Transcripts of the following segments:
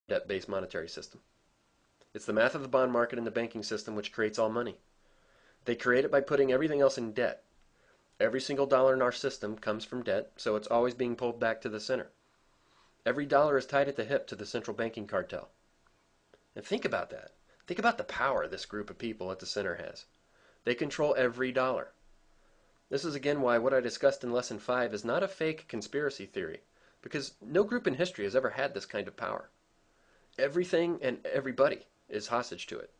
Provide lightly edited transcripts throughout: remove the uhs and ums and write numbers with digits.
debt-based monetary system. It's the math of the bond market and the banking system which creates all money. They create it by putting everything else in debt. Every single dollar in our system comes from debt, so it's always being pulled back to the center. Every dollar is tied at the hip to the central banking cartel. And think about that. Think about the power this group of people at the center has. They control every dollar. This is again why what I discussed in Lesson 5 is not a fake conspiracy theory, because no group in history has ever had this kind of power. Everything and everybody is hostage to it.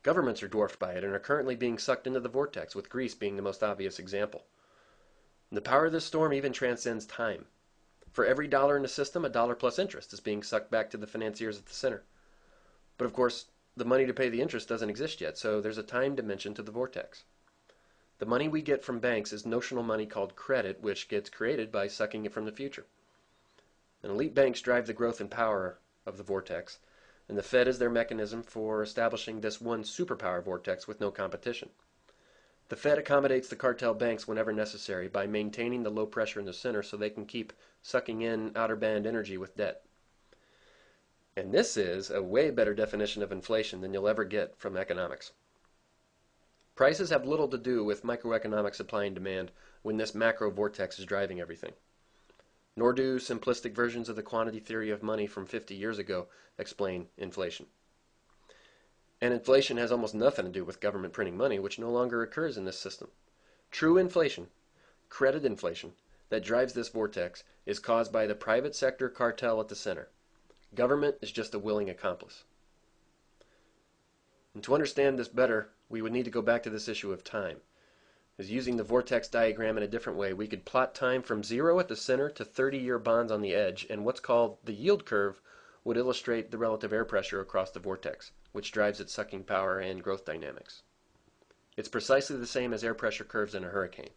Governments are dwarfed by it and are currently being sucked into the vortex, with Greece being the most obvious example. And the power of this storm even transcends time. For every dollar in the system, a dollar plus interest is being sucked back to the financiers at the center. But of course, the money to pay the interest doesn't exist yet, so there's a time dimension to the vortex. The money we get from banks is notional money called credit, which gets created by sucking it from the future. And elite banks drive the growth and power of the vortex, and the Fed is their mechanism for establishing this one superpower vortex with no competition. The Fed accommodates the cartel banks whenever necessary by maintaining the low pressure in the center so they can keep sucking in outer band energy with debt. And this is a way better definition of inflation than you'll ever get from economics. Prices have little to do with microeconomic supply and demand when this macro vortex is driving everything. Nor do simplistic versions of the quantity theory of money from 50 years ago explain inflation. And inflation has almost nothing to do with government printing money, which no longer occurs in this system. True inflation, credit inflation, that drives this vortex is caused by the private sector cartel at the center. Government is just a willing accomplice. And to understand this better, we would need to go back to this issue of time. As using the vortex diagram in a different way, we could plot time from 0 at the center to 30-year bonds on the edge, and what's called the yield curve would illustrate the relative air pressure across the vortex, which drives its sucking power and growth dynamics. It's precisely the same as air pressure curves in a hurricane.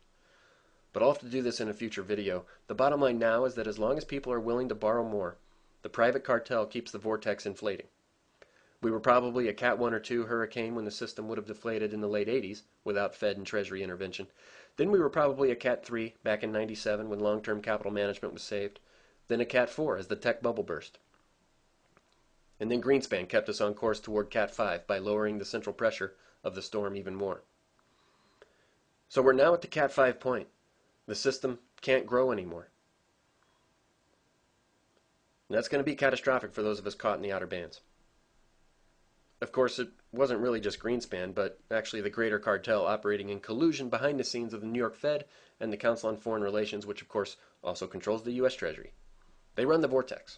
But I'll have to do this in a future video. The bottom line now is that as long as people are willing to borrow more, the private cartel keeps the vortex inflating. We were probably a Cat 1 or 2 hurricane when the system would have deflated in the late 80s without Fed and Treasury intervention. Then we were probably a Cat 3 back in 97 when long-term capital management was saved. Then a Cat 4 as the tech bubble burst. And then Greenspan kept us on course toward Cat 5 by lowering the central pressure of the storm even more. So we're now at the Cat 5 point. The system can't grow anymore. And that's going to be catastrophic for those of us caught in the outer bands. Of course, it wasn't really just Greenspan, but actually the greater cartel operating in collusion behind the scenes of the New York Fed and the Council on Foreign Relations, which of course also controls the U.S. Treasury. They run the vortex.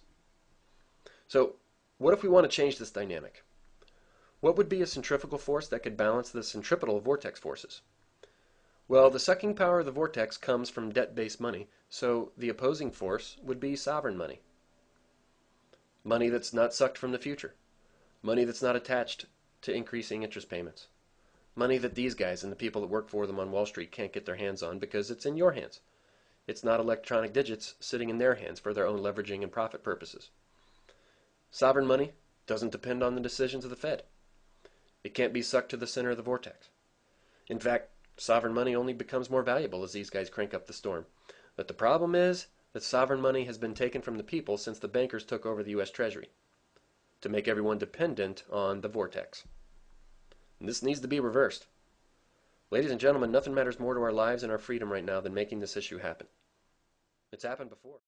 So, what if we want to change this dynamic? What would be a centrifugal force that could balance the centripetal vortex forces? Well, the sucking power of the vortex comes from debt-based money, so the opposing force would be sovereign money. Money that's not sucked from the future. Money that's not attached to increasing interest payments. Money that these guys and the people that work for them on Wall Street can't get their hands on because it's in your hands. It's not electronic digits sitting in their hands for their own leveraging and profit purposes. Sovereign money doesn't depend on the decisions of the Fed. It can't be sucked to the center of the vortex. In fact, sovereign money only becomes more valuable as these guys crank up the storm. But the problem is that sovereign money has been taken from the people since the bankers took over the U.S. Treasury, to make everyone dependent on the vortex. And this needs to be reversed. Ladies and gentlemen, nothing matters more to our lives and our freedom right now than making this issue happen. It's happened before.